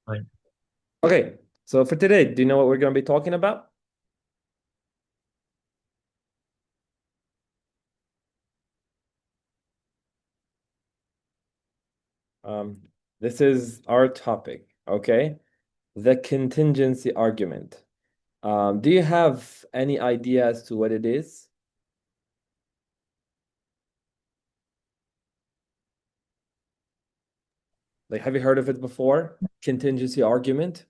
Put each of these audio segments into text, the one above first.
Right. Okay, so for today, do you know what we're going to be talking about? Um, this is our topic, okay? The contingency argument. Do you have any idea as to what it is? Like, have you heard of it before? Contingency argument?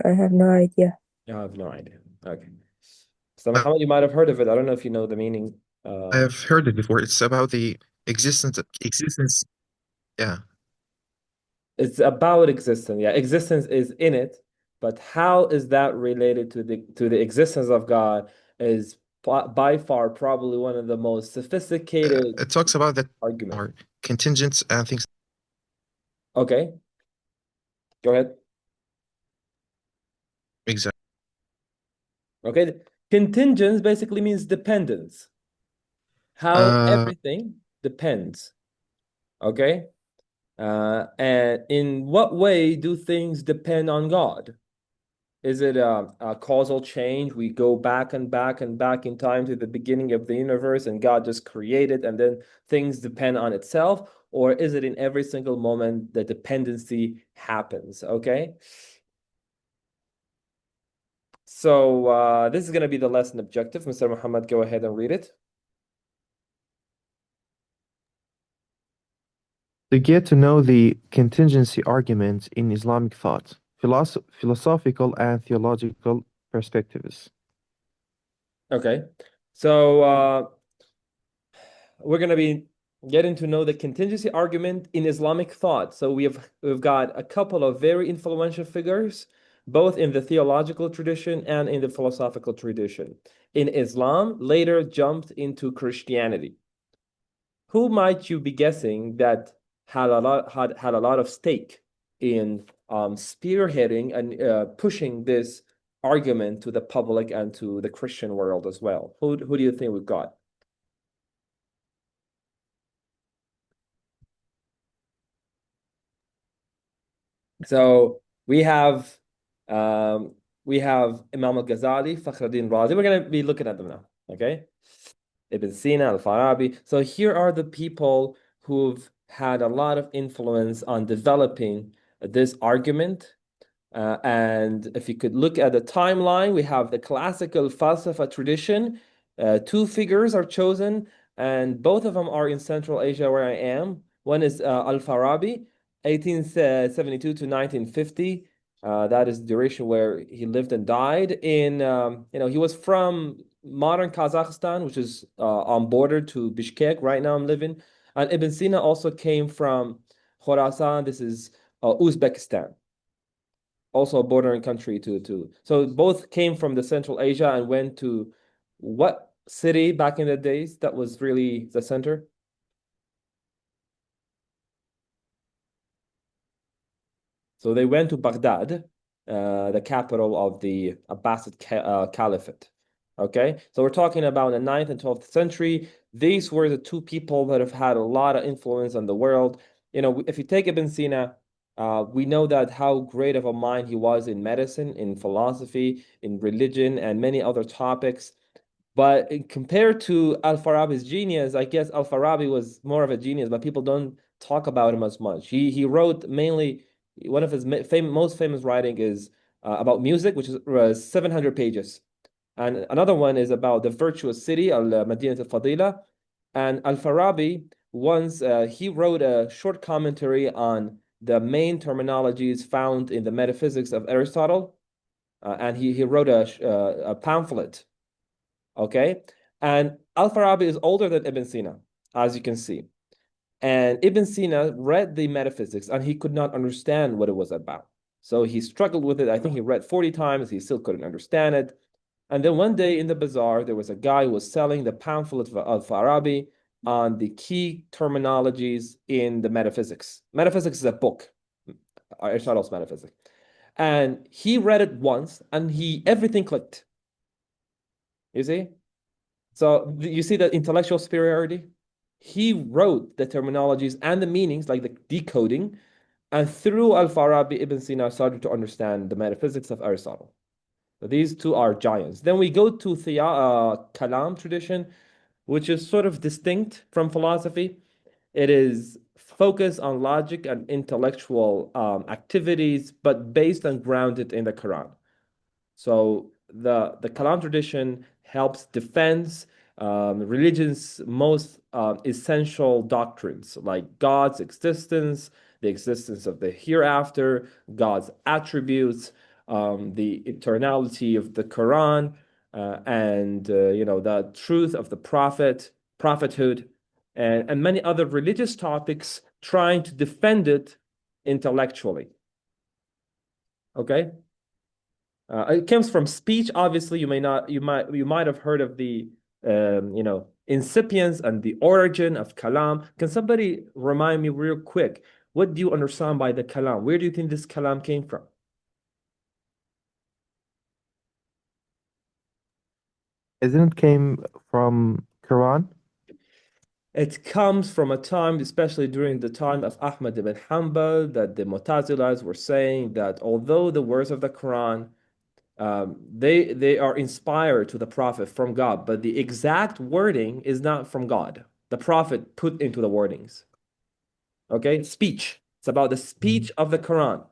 I have no idea. I have no idea. Okay. So, I Muhammad, you might have heard of it. I don't know if you know the meaning. have heard it before. It's about the existence. Yeah. It's about existence. Yeah, existence is in it, but how is that related to the existence of God is by far probably one of the most sophisticated It talks about that argument. or contingents and things. Okay, go ahead. Exactly. Okay, contingence basically means dependence. How Uh, everything depends. Okay, and in what way do things depend on God? Is it a causal change? We go back and back and back in time to the beginning of the universe and God just created and then things depend on itself? Or is it in every single moment the dependency happens? Okay. So this is going to be the lesson objective. Mr. Muhammad, go ahead and read it. To get to know the contingency argument in Islamic thought, philosophical and theological perspectives. Okay. So we're going to be getting to know the contingency argument in Islamic thought. So we've got a couple of very influential figures, both in the theological tradition and in the philosophical tradition. In Islam, later jumped into Christianity. Who might you be guessing that had a lot of stake in spearheading and pushing this argument to the public and to the Christian world as well? Who do you think we've got? So um, we have Imam al-Ghazali, Fakhruddin Razi. We're going to be looking at them now. Okay. Ibn Sina, al-Farabi. So here are the people who've had a lot of influence on developing this argument. And if you could look at the timeline, we have the classical Falsafa tradition. Two figures are chosen, and both of them are in Central Asia, where I am. One is Al-Farabi, 1872 to 1950. That is the duration where he lived and died. He was from modern Kazakhstan, which is on border to Bishkek. Right now, I'm living. And Ibn Sina also came from Khorasan. This is Uzbekistan, also a bordering country to. So both came from the Central Asia and went to what city back in the days that was really the center? So they went to Baghdad, the capital of the Abbasid Caliphate. Okay, so we're talking about the 9th and 12th century. These were the two people that have had a lot of influence on the world. If you take Ibn Sina, we know that how great of a mind he was in medicine, in philosophy, in religion, and many other topics. But compared to Al-Farabi's genius, I guess Al-Farabi was more of a genius, but people don't talk about him as much. He wrote mainly one of his most famous writing is about music, which is 700 pages. And another one is about the virtuous city, Al-Madinat al-Fadila. And Al-Farabi, once he wrote a short commentary on the main terminologies found in the metaphysics of Aristotle. And he wrote a pamphlet. Okay. And Al-Farabi is older than Ibn Sina, as you can see. And Ibn Sina read the metaphysics and he could not understand what it was about. So he struggled with it. I think he read 40 times. He still couldn't understand it. And then one day in the bazaar, there was a guy who was selling the pamphlet of Al-Farabi on the key terminologies in the metaphysics. Metaphysics is a book, Aristotle's metaphysics. And he read it once and everything clicked. You see? So you see the intellectual superiority? He wrote the terminologies and the meanings, like the decoding, And through Al-Farabi, Ibn Sina started to understand the metaphysics of Aristotle. So these two are giants. Then we go to Kalam tradition, which is sort of distinct from philosophy. It is focused on logic and intellectual activities, but based and grounded in the Quran. So the Kalam tradition helps defend religion's most essential doctrines, like God's existence, the existence of the hereafter, God's attributes, the eternality of the Quran, and the truth of the prophethood, and many other religious topics, trying to defend it intellectually. Okay. It comes from speech. Obviously, you might have heard of the incipience and the origin of kalam. Can somebody remind me real quick? What do you understand by the kalam? Where do you think this kalam came from? Isn't it came from Quran? It comes from a time, especially during the time of Ahmad ibn Hanbal, that the Mu'tazilas were saying that although the words of the Quran they are inspired to the Prophet from God, but the exact wording is not from God. The Prophet put into the wordings. Okay, speech. It's about the speech of the Quran.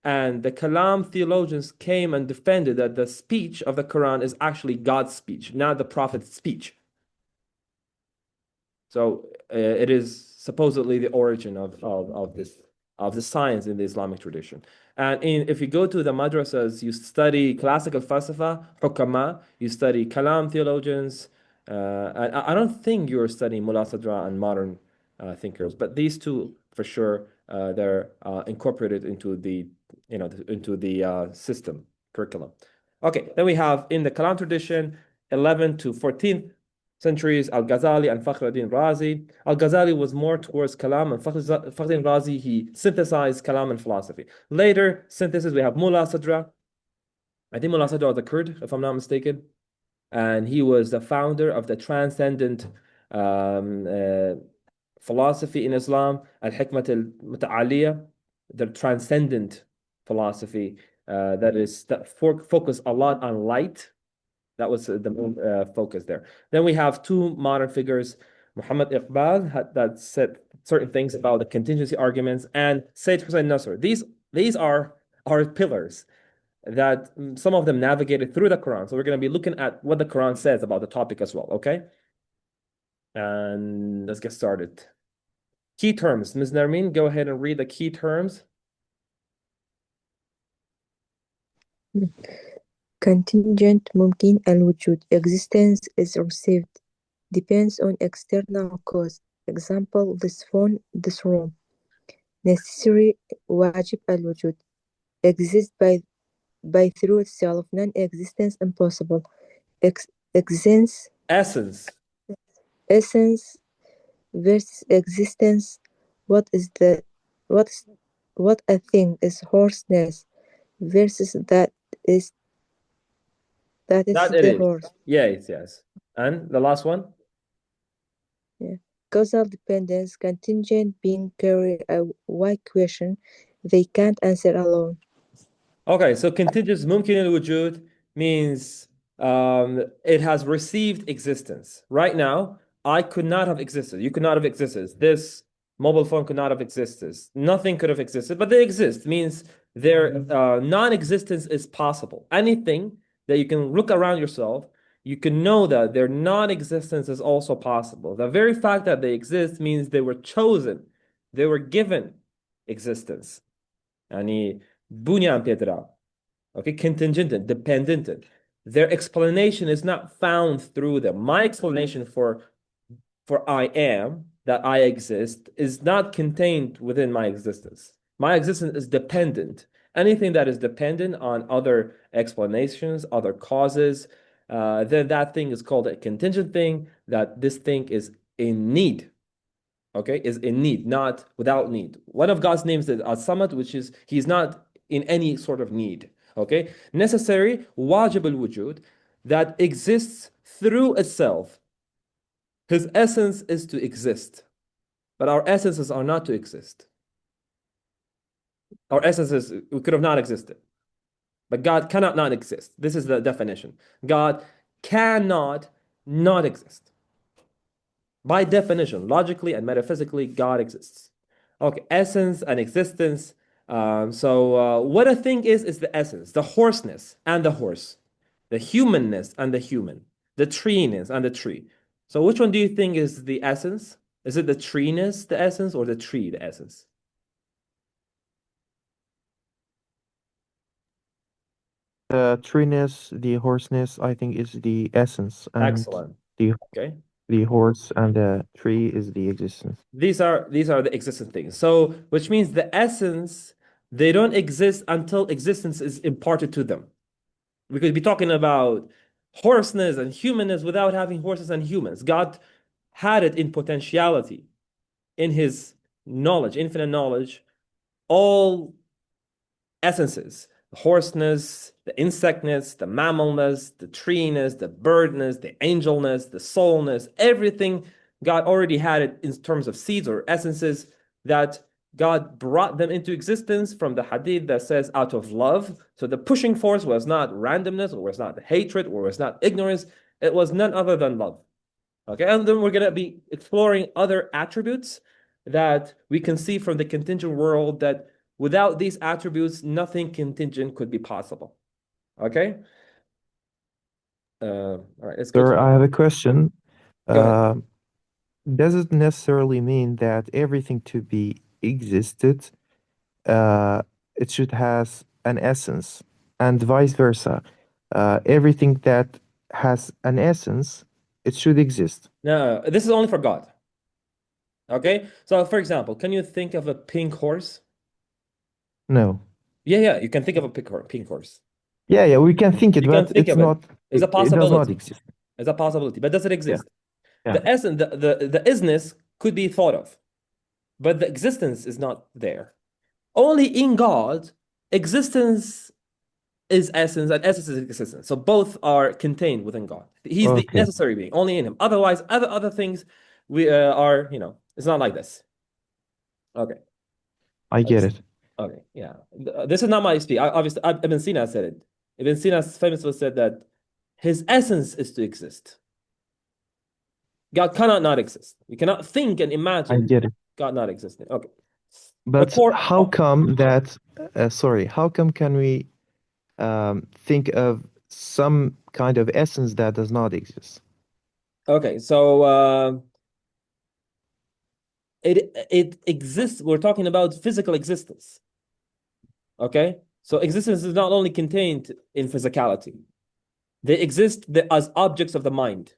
And the Kalam theologians came and defended that the speech of the Quran is actually God's speech, not the Prophet's speech. So it is supposedly the origin of the science in the Islamic tradition. And if you go to the madrasas, you study classical falsafa, hukama, you study kalam theologians. And I don't think you're studying Mullah Sadra and modern thinkers, but these two for sure they're incorporated into the system curriculum. Okay, then we have in the Kalam tradition 11th to 14th centuries, Al-Ghazali and Fakhruddin Razi. Al-Ghazali was more towards Kalam, and Fakhruddin Razi, he synthesized Kalam and philosophy. Later synthesis, we have Mullah Sadra. I think Mullah Sadra was a Kurd, if I'm not mistaken. And he was the founder of the transcendent philosophy in Islam, Al-Hikmat al-Muta'aliyah, the transcendent philosophy that focus a lot on light. That was the main focus there. Then we have two modern figures, Muhammad Iqbal, that said certain things about the contingency arguments, and Sayyid Hussein Nasr. These are our pillars that some of them navigated through the Quran. So we're going to be looking at what the Quran says about the topic as well, okay? And let's get started. Key terms. Ms. Narmeen, go ahead and read the key terms. Contingent ممكن الوجود. Existence is received. Depends on external cause. Example, this phone, this room. Necessary واجب الوجود. Exist by through itself. Non-existence impossible. Existence essence versus existence. What a thing is hoarseness versus that is the horse. Yes. And the last one? Yeah. Causal dependence, contingent being carry a why question they can't answer alone. Okay, so contingent ممكن الوجود means it has received existence. Right now, I could not have existed. You could not have existed. This mobile phone could not have existed. Nothing could have existed, but they exist. Means their non-existence is possible. Anything that you can look around yourself, you can know that their non-existence is also possible. The very fact that they exist means they were chosen. They were given existence. يعني بنيان بيدرا. Okay, contingent, dependent. Their explanation is not found through them. My explanation for I am, that I exist, is not contained within my existence. My existence is dependent. Anything that is dependent on other explanations, other causes, then that thing is called a contingent thing, that this thing is in need. Okay, is in need, not without need. One of God's names is As-Samad, which is he's not in any sort of need. Okay, necessary, wajib al-wujud, that exists through itself. His essence is to exist, but our essences are not to exist. Our essences could have not existed. But God cannot not exist. This is the definition. God cannot not exist. By definition, logically and metaphysically, God exists. Okay, essence and existence. What a thing is the essence, the horseness and the horse, the humanness and the human, the treeness and the tree. So which one do you think is the essence? Is it the treeness, the essence, or the tree, the essence? The treeness, the horseness, I think is the essence, and Excellent. the Okay. the horse and the tree is the existence. These are the existent things. So, which means the essence, they don't exist until existence is imparted to them. We could be talking about horseness and humanness without having horses and humans. God had it in potentiality, in his knowledge, infinite knowledge, all essences, the horseness, the insectness, the mammalness, the treeness, the birdness, the angelness, the soulness, everything. God already had it in terms of seeds or essences that God brought them into existence from the hadith that says out of love. So the pushing force was not randomness, or was not hatred, or was not ignorance. It was none other than love. Okay, and then we're going to be exploring other attributes that we can see from the contingent world that without these attributes, nothing contingent could be possible. Okay? All right, let's go Sir, to. I have a question. Go ahead. Does it necessarily mean that everything to be existed, uh, it should has an essence, and vice versa? Everything that has an essence, it should exist. No, this is only for God. Okay? So, for example, can you think of a pink horse? No. Yeah, you can think of a pink horse. Yeah, we can think it, You can but think it's of it. not. It's a It does not possibility. exist. It's a possibility, but does it exist? Yeah. The essence, the isness could be thought of, but the existence is not there. Only in God, existence is essence and essence is existence. So both are contained within God. He's the Okay, necessary being, only in him. Otherwise, other things we are, it's not like this. Okay. I get it. Okay, yeah. This is not my speech. Obviously, Ibn Sina said it. Ibn Sina famously said that his essence is to exist. God cannot not exist. We cannot think and I imagine get it. God not existing. Okay. But core. how come that, sorry, how come can we think of some kind of essence that does not exist? Okay, so it exists. We're talking about physical existence. Okay, so existence is not only contained in physicality; they exist as objects of the mind.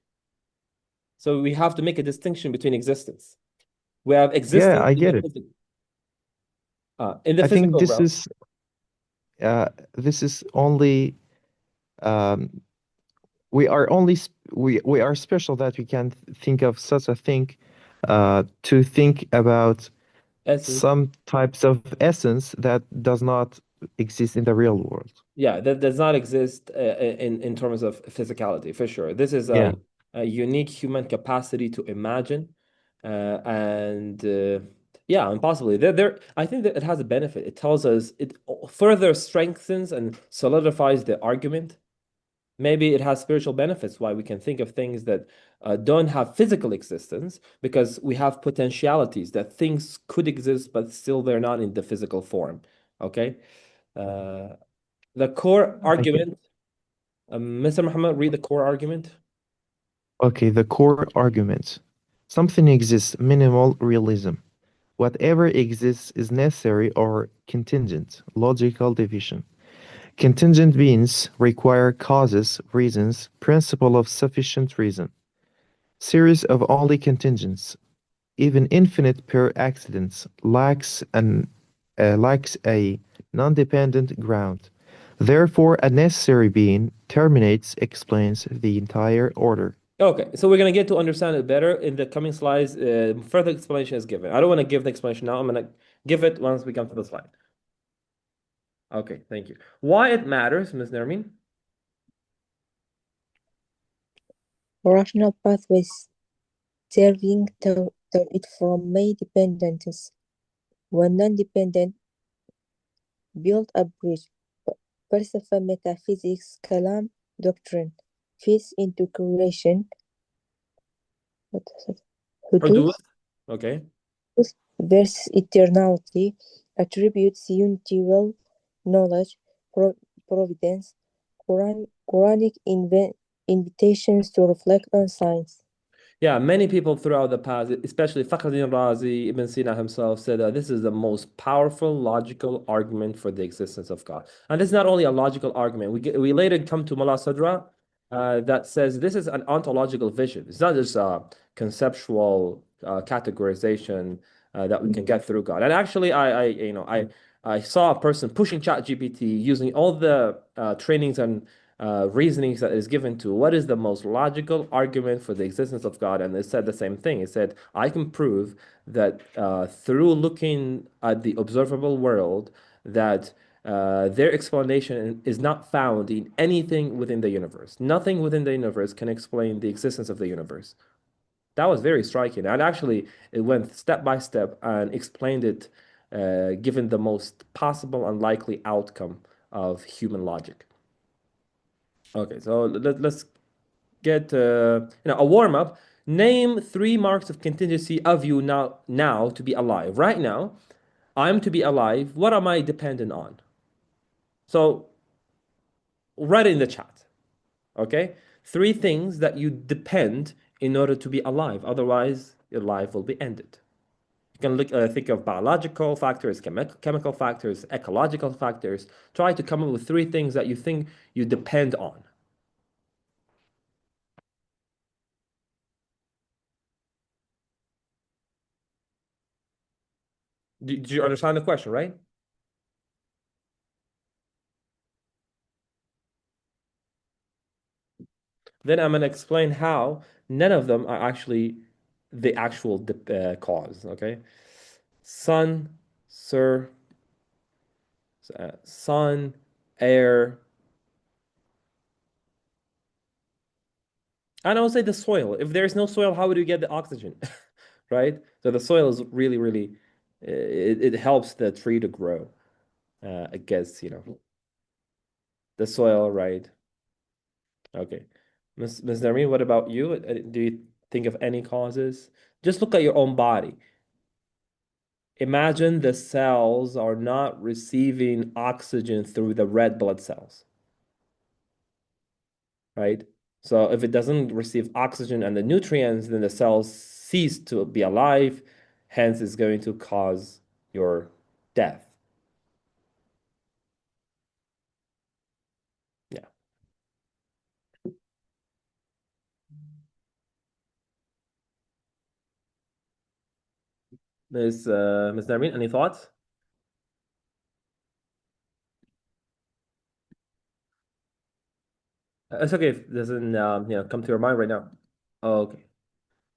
So we have to make a distinction between existence. We have Yeah, existence I get it. in the I think physical realm. this is only um, we are only we are special that we can think of such a thing to think about Essence. some types of essence that does not exist in the real world. Yeah, that does not exist in terms of physicality, for sure. This is Yeah. a unique human capacity to imagine, and yeah, and possibly I think that it has a benefit. It tells us, it further strengthens and solidifies the argument. Maybe it has spiritual benefits why we can think of things that don't have physical existence, because we have potentialities that things could exist, but still they're not in the physical form. Okay. The core argument, Mr. Muhammad, read the core argument. Okay, the core arguments. Something exists, minimal realism. Whatever exists is necessary or contingent, logical division. Contingent beings require causes, reasons, principle of sufficient reason. Series of only contingents, even infinite pure accidents, lacks a non-dependent ground. Therefore, a necessary being terminates, explains the entire order. Okay, so we're going to get to understand it better in the coming slides. Further explanation is given. I don't want to give the explanation now. I'm going to give it once we come to the slide. Okay, thank you. Why it matters, Ms. Nermin? Rational pathways serving to it from may dependence. When non-dependent build a bridge. فلسفة metaphysics كلام doctrine fits into creation what is it? حدوث. حدوث Okay. versus eternality attributes unity will knowledge providence Quranic invitations to reflect on science. Yeah, many people throughout the past, especially Fakhruddin Razi, Ibn Sina himself, said that this is the most powerful logical argument for the existence of God. And it's not only a logical argument. We later come to Mullah Sadra that says this is an ontological vision. It's not just a conceptual categorization that we can get through God. And actually, I saw a person pushing ChatGPT using all the trainings and reasonings that is given to what is the most logical argument for the existence of God. And it said the same thing. It said, I can prove that through looking at the observable world, that their explanation is not found in anything within the universe. Nothing within the universe can explain the existence of the universe. That was very striking. And actually, it went step by step and explained it, given the most possible and likely outcome of human logic. Okay, so let's get a warm up. Name 3 marks of contingency of you now to be alive. Right now, I'm to be alive. What am I dependent on? So write it in the chat. Okay, 3 things that you depend in order to be alive. Otherwise, your life will be ended. You can think of biological factors, chemical factors, ecological factors. Try to come up with 3 things that you think you depend on. Do you understand the question, right? Then I'm going to explain how none of them are actually the actual cause, okay? Sun, sir, sun, air, and I would say the soil. If there's no soil, how would you get the oxygen, right? So the soil is really, really, it helps the tree to grow. I guess, the soil, right? Okay. Ms. Nareen, what about you? Do you think of any causes? Just look at your own body. Imagine the cells are not receiving oxygen through the red blood cells, right? So if it doesn't receive oxygen and the nutrients, then the cells cease to be alive, hence it's going to cause your death. Yeah. Ms. Nareen, any thoughts? It's okay if it doesn't come to your mind right now. Okay.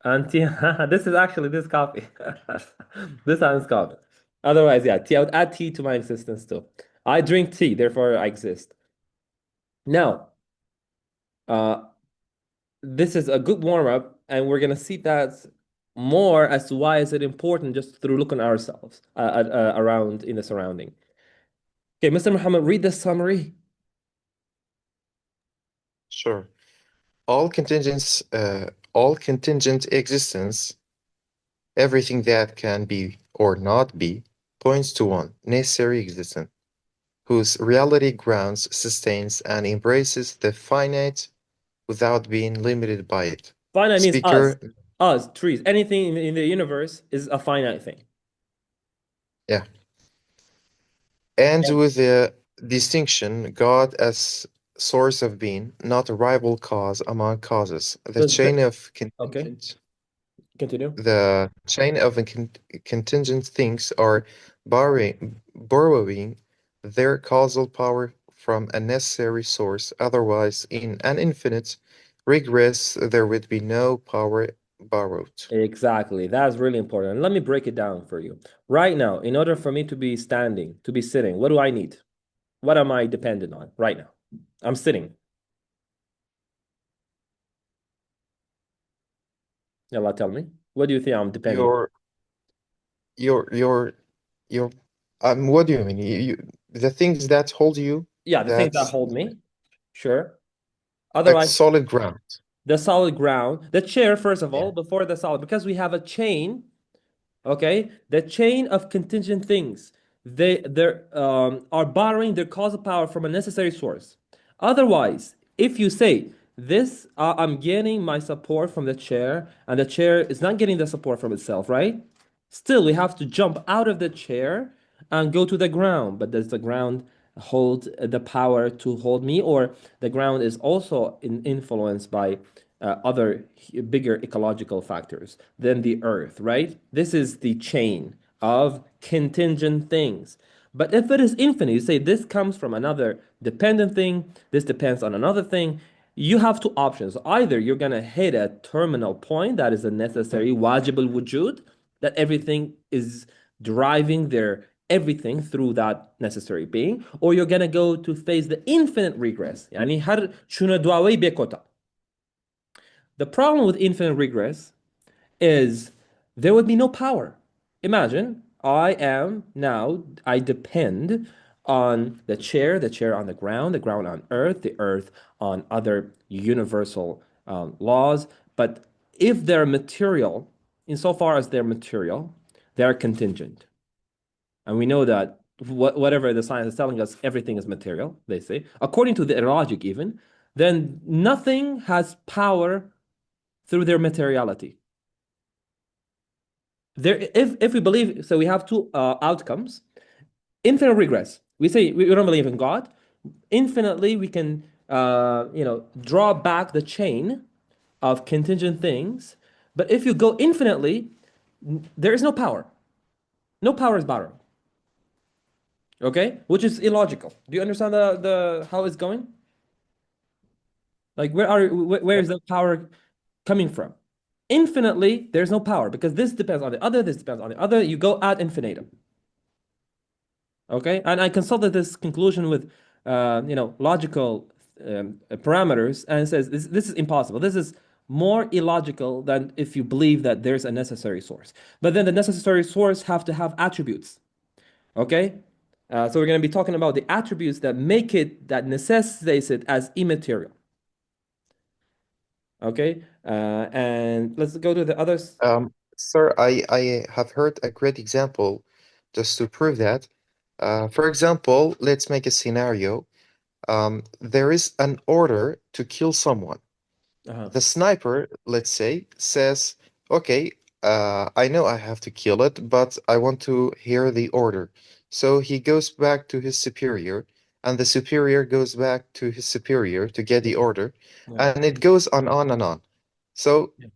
Auntie, this is actually this coffee. This sounds coffee. Otherwise, yeah, tea. I would add tea to my existence too. I drink tea, therefore I exist. Now, this is a good warm-up, and we're gonna see that more as to why is it important just through looking at ourselves around in the surrounding. Okay, Mr. Muhammad, read the summary. Sure. All contingent existence, everything that can be or not be, points to one necessary existence, whose reality grounds, sustains, and embraces the finite without being limited by it. Finite means Speaker, us, trees. Anything in the universe is a finite thing. yeah. And with the distinction, God as source of being, not a rival cause among causes. The chain of contingent, Continue. the chain of contingent things are borrowing their causal power from a necessary source. Otherwise, in an infinite regress, there would be no power borrowed. Exactly. That's really important. And let me break it down for you. Right now, in order for me to be standing, to be sitting, what do I need? What am I dependent on right now? I'm sitting. Allah, tell me. What do you think I'm dependent on? Your your What do you mean? The things that hold you, Yeah, the things that that's hold me. Sure. like Otherwise, solid ground. the solid ground, the chair, first of Yeah. all, before the solid, because we have a chain, okay? The chain of contingent things. They are borrowing their causal power from a necessary source. Otherwise, if you say this, I'm getting my support from the chair, and the chair is not getting the support from itself, right? Still, we have to jump out of the chair and go to the ground. But does the ground hold the power to hold me, or the ground is also influenced by other bigger ecological factors than the earth, right? This is the chain of contingent things. But if it is infinite, you say this comes from another dependent thing, this depends on another thing, you have two options. Either you're going to hit a terminal point that is a necessary wajib al-wujud, that everything is deriving their everything through that necessary being, or you're going to go to face the infinite regress. يعني هر شونه دواوی بکوتا. The problem with infinite regress is there would be no power. Imagine I depend on the chair on the ground on earth, the earth on other universal laws. But if they're material, insofar as they're material, they're contingent. And we know that whatever the science is telling us, everything is material, they say. According to the logic, even, then nothing has power through their materiality. If we believe, so we have two outcomes. Infinite regress. We say we don't believe in God. Infinitely, we can draw back the chain of contingent things. But if you go infinitely, there is no power. No power is borrowed. Okay, which is illogical. Do you understand the how it's going? Like where is the power coming from? Infinitely, there's no power because this depends on the other, this depends on the other. You go ad infinitum. Okay, and I consulted this conclusion with logical parameters, and it says this is impossible. This is more illogical than if you believe that there's a necessary source. But then the necessary source have to have attributes. Okay, so we're going to be talking about the attributes that make it, that necessitates it as immaterial. Okay, and let's go to the others. Sir, I have heard a great example just to prove that. For example, let's make a scenario. There is an order to kill someone. The sniper, let's say, says, okay, I know I have to kill it, but I want to hear the order. So he goes back to his superior, and the superior goes back to his superior to get the order, Yeah. and it goes on and on. So Yeah.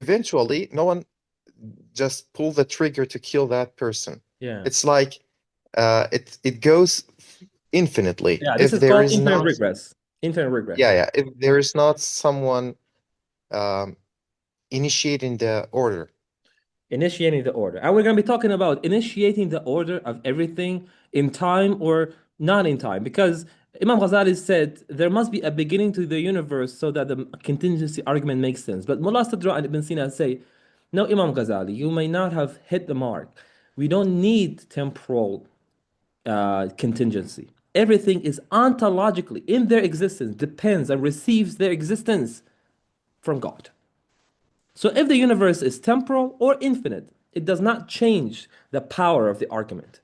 eventually, no one just pull the trigger to kill that person. Yeah. It's like it goes infinitely. Yeah, this If is there called is infinite not, regress. Infinite regress. yeah, if there is not someone um, initiating the order. Initiating the order. And we're going to be talking about initiating the order of everything in time or not in time. Because Imam Ghazali said there must be a beginning to the universe so that the contingency argument makes sense. But Mullah Sadra and Ibn Sina say, no, Imam Ghazali, you may not have hit the mark. We don't need temporal contingency. Everything is ontologically in their existence, depends and receives their existence from God. So if the universe is temporal or infinite, it does not change the power of the argument.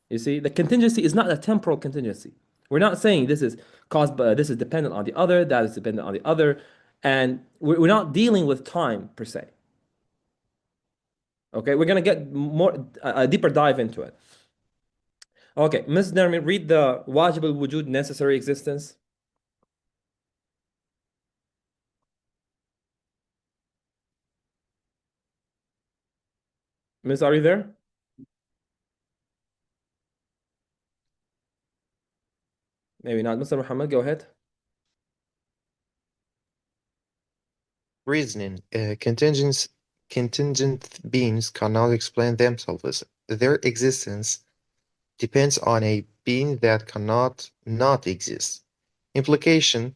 You see, the contingency is not a temporal contingency. We're not saying this is caused by, this is dependent on the other, that is dependent on the other, and we're not dealing with time per se. Okay, we're gonna get more a deeper dive into it. Okay, Ms. Nermin, read the wajib al-wujud, necessary existence. Ms., are you there? Maybe not. Mr. Muhammad, go ahead. Reasoning. Contingent beings cannot explain themselves. Their existence depends on a being that cannot not exist. Implication.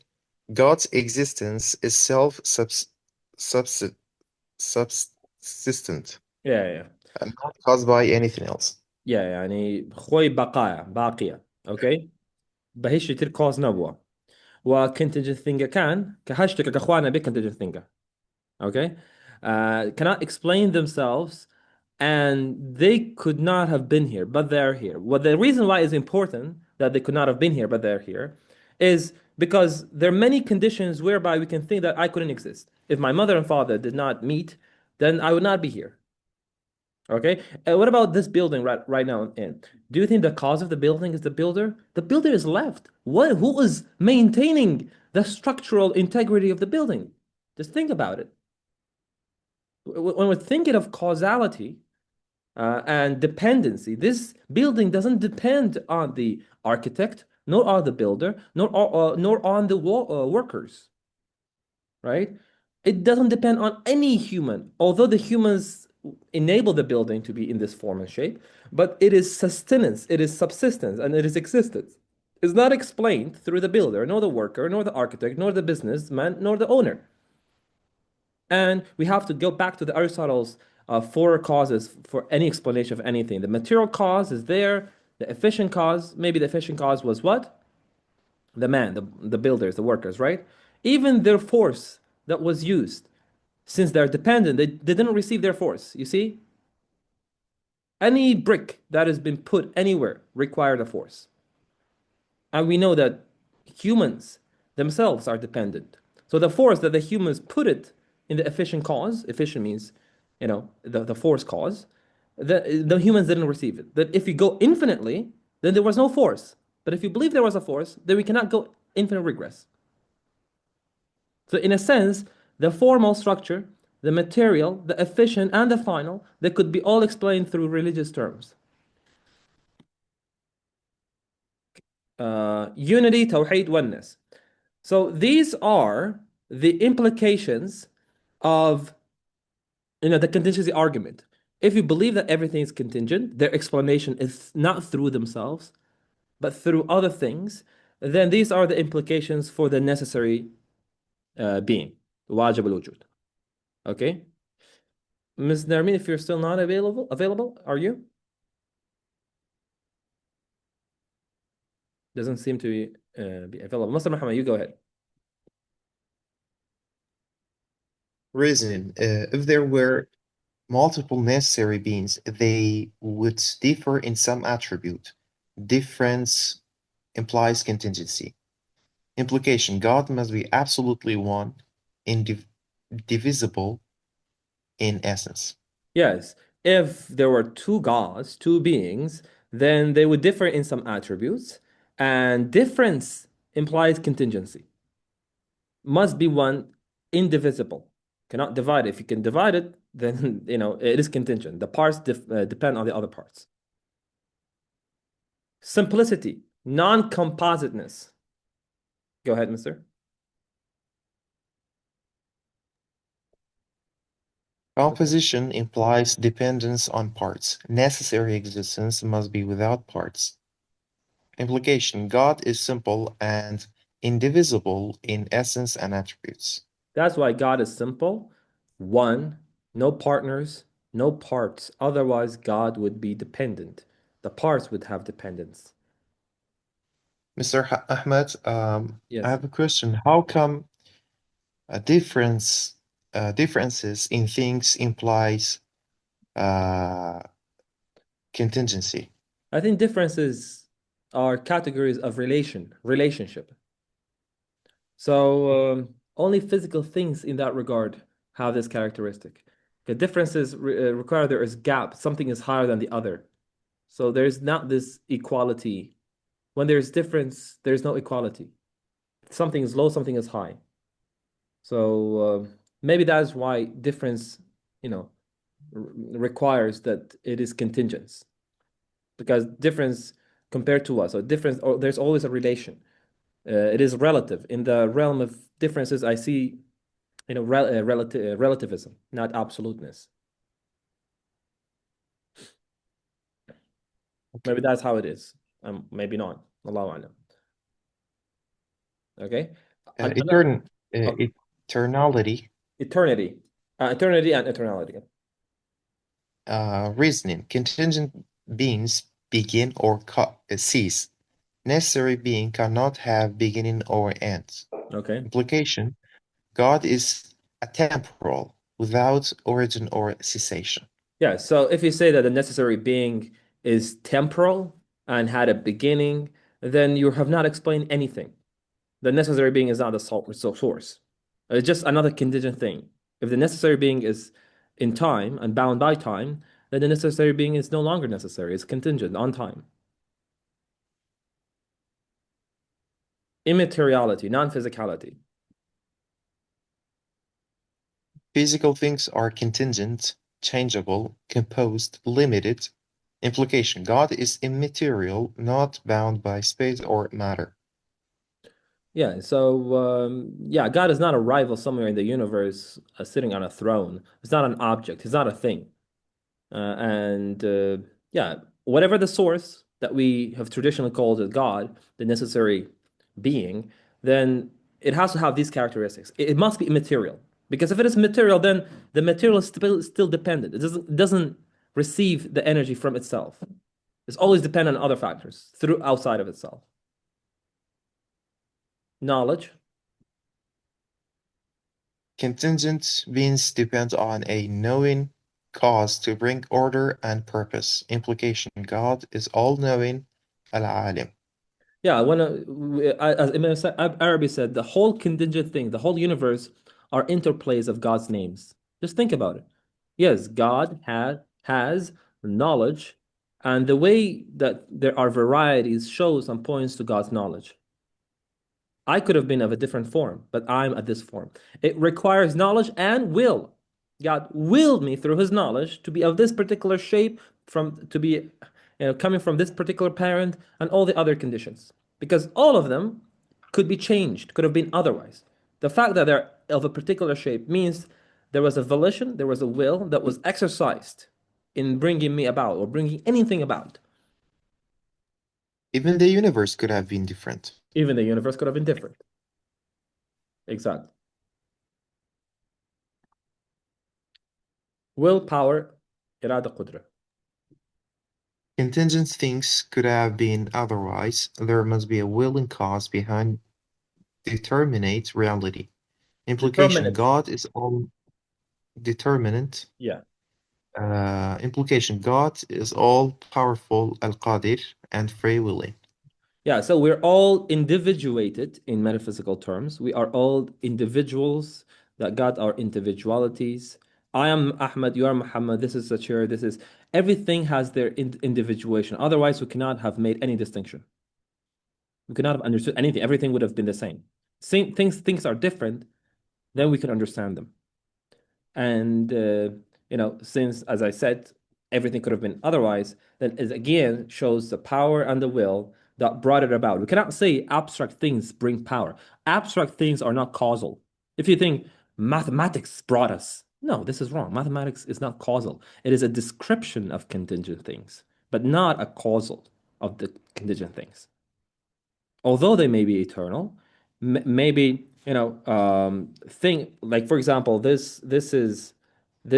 God's existence is self-subsistent. Yeah. not caused by anything else. يعني خوي باقية اوكي بهيش تير كوز نبوة وcontingent thinker كان كهاشتك كأخوانا contingent thinker okay cannot explain themselves and they could not have been here but they're here. Well, the reason why is important that they could not have been here but they're here is because there are many conditions whereby we can think that I couldn't exist. If my mother and father did not meet, then I would not be here. Okay. What about this building right now? Do you think the cause of the building is the builder? The builder is left. What? Who is maintaining the structural integrity of the building? Just think about it. When we're thinking of causality and dependency, this building doesn't depend on the architect, nor on the builder, nor on the workers, right? It doesn't depend on any human, although the humans enable the building to be in this form and shape, but it is sustenance, it is subsistence, and it is existence. It's not explained through the builder, nor the worker, nor the architect, nor the businessman, nor the owner. And we have to go back to the Aristotle's four causes for any explanation of anything. The material cause is there, the efficient cause, maybe the efficient cause was what? The man, the builders, the workers, right? Even their force that was used, since they're dependent, they didn't receive their force. You see? Any brick that has been put anywhere required a force. And we know that humans themselves are dependent. So the force that the humans put it in the efficient cause, efficient means, the force cause, the humans didn't receive it. That if you go infinitely, then there was no force. But if you believe there was a force, then we cannot go infinite regress. So in a sense, the formal structure, the material, the efficient, and the final, they could be all explained through religious terms. Unity, tawheed, oneness. So these are the implications of the contingency argument. If you believe that everything is contingent, their explanation is not through themselves, but through other things, then these are the implications for the necessary being, wajib al-wujud. Okay? Ms. Nermin, if you're still not available, are you? Doesn't seem to be available. Mr. Muhammad, you go ahead. Reasoning. If there were multiple necessary beings, they would differ in some attribute. Difference implies contingency. Implication: God must be absolutely one, indivisible in essence. Yes, if there were two gods, two beings, then they would differ in some attributes, and difference implies contingency. Must be one, indivisible. Cannot divide it. If you can divide it, then it is contingent. The parts depend on the other parts. Simplicity, non-compositeness. Go ahead, mister. Composition implies dependence on parts. Necessary existence must be without parts. Implication: God is simple and indivisible in essence and attributes. That's why God is simple. One, no partners, no parts. Otherwise, God would be dependent. The parts would have dependence. Mr. Ahmed, I Yes. have a question. How come differences in things implies contingency? I think differences are categories of relationship. So only physical things in that regard have this characteristic. The differences require there is gap. Something is higher than the other. So there's not this equality. When there's difference, there's no equality. Something is low, something is high. So maybe that's why difference, requires that it is contingent. Because difference compared to us, or difference, or there's always a relation. It is relative. In the realm of differences, I see, relativism, not absoluteness. Maybe that's how it is. Maybe not. Allahu Alam. Okay. Eternality. Eternity. Eternity and eternality. Reasoning. Contingent beings begin or cease. Necessary being cannot have beginning or end. Okay. Implication. God is atemporal, without origin or cessation. Yeah, so if you say that the necessary being is temporal and had a beginning, then you have not explained anything. The necessary being is not the source. It's just another contingent thing. If the necessary being is in time and bound by time, then the necessary being is no longer necessary. It's contingent on time. Immateriality, non-physicality. Physical things are contingent, changeable, composed, limited. Implication. God is immaterial, not bound by space or matter. Yeah, so yeah, God is not a rival somewhere in the universe sitting on a throne. It's not an object. It's not a thing. And yeah, whatever the source that we have traditionally called as God, the necessary being, then it has to have these characteristics. It must be immaterial. Because if it is material, then the material is still dependent. It doesn't receive the energy from itself. It's always dependent on other factors through outside of itself. Knowledge. Contingent beings depend on a knowing cause to bring order and purpose. Implication. God is all-knowing, al-alim. Yeah, as Imam Arabi said, the whole contingent thing, the whole universe are interplays of God's names. Just think about it. Yes, God has knowledge, and the way that there are varieties shows and points to God's knowledge. I could have been of a different form, but I'm at this form. It requires knowledge and will. God willed me through his knowledge to be of this particular shape, to be coming from this particular parent, and all the other conditions. Because all of them could be changed, could have been otherwise. The fact that they're of a particular shape means there was a volition, there was a will that was exercised in bringing me about or bringing anything about. Even the universe could have been different. Even the universe could have been different. Exactly. Willpower, إرادة قدرة. Contingent things could have been otherwise. There must be a willing cause behind determinate reality. Implication. Determinate. God is all determinant. Yeah. Implication. God is all powerful, al-Qadir, and free willing. Yeah, so we're all individuated in metaphysical terms. We are all individuals that got our individualities. I am Ahmed, you are Muhammad, this is Sachir, this is everything has their individuation. Otherwise, we cannot have made any distinction. We could not have understood anything. Everything would have been the same. Same things are different, then we can understand them. And since, as I said, everything could have been otherwise, then it again shows the power and the will that brought it about. We cannot say abstract things bring power. Abstract things are not causal. If you think mathematics brought us, no, this is wrong. Mathematics is not causal. It is a description of contingent things, but not a causal of the contingent things. Although they may be eternal, maybe think like, for example, this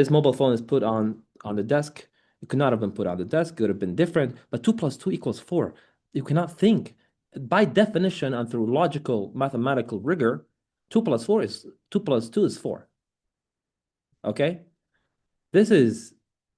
mobile phone is put on the desk. It could not have been put on the desk. It could have been different. But 2 + 2 = 4. You cannot think by definition and through logical mathematical rigor. 2 + 2 is 4. Okay, this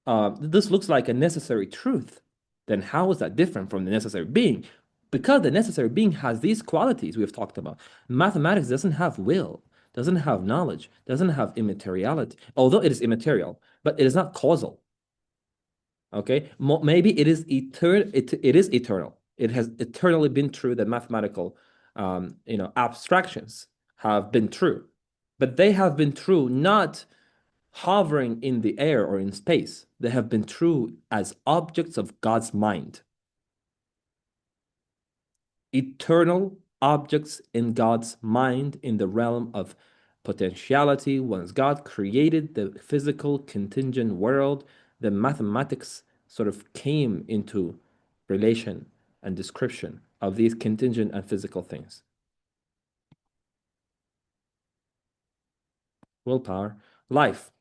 looks like a necessary truth. Then how is that different from the necessary being? Because the necessary being has these qualities we have talked about. Mathematics doesn't have will, doesn't have knowledge, doesn't have immateriality, although it is immaterial, but it is not causal. Okay, maybe it is eternal. It is eternal. It has eternally been true that mathematical, abstractions have been true, but they have been true not hovering in the air or in space. They have been true as objects of God's mind. Eternal objects in God's mind in the realm of potentiality. Once God created the physical contingent world, the mathematics sort of came into relation and description of these contingent and physical things. Willpower, life.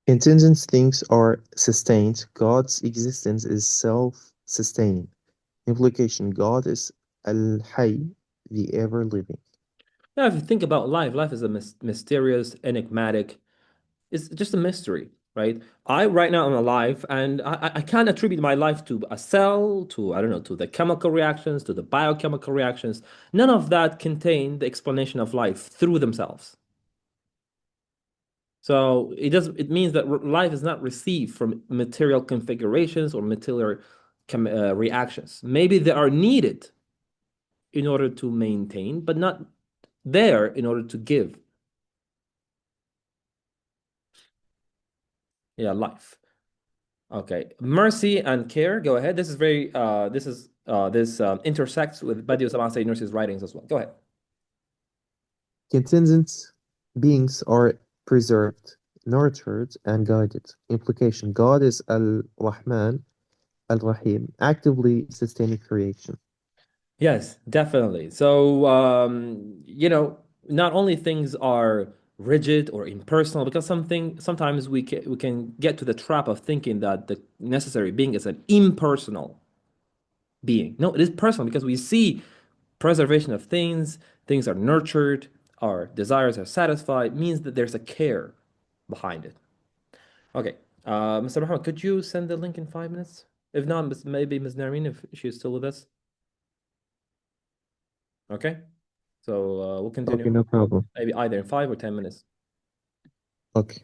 Contingent things are sustained. God's existence is self-sustaining. Implication: God is Al-Hayy, the ever-living. Now, if you think about life, life is a mysterious, enigmatic. It's just a mystery, right? Right now I'm alive, and I can't attribute my life to a cell, to I don't know, to the chemical reactions, to the biochemical reactions. None of that contain the explanation of life through themselves. So it means that life is not received from material configurations or material reactions. Maybe they are needed in order to maintain, but not there in order to give. Yeah, life. Okay, mercy and care. Go ahead. This is very. This intersects with Badiou Samah Said Nursi's writings as well. Go ahead. Contingent beings are preserved, nurtured, and guided. Implication: God is Al-Rahman, Al-Rahim, actively sustaining creation. Yes, definitely. So not only things are rigid or impersonal, because sometimes we can get to the trap of thinking that the necessary being is an impersonal being. No, it is personal because we see preservation of things are nurtured, our desires are satisfied, means that there's a care behind it. Okay, Mr. Muhammad, could you send the link in 5 minutes? If not, maybe Ms. Nareen, if she's still with us. Okay, so we'll continue Okay, no problem. maybe either in 5 or 10 minutes. Okay.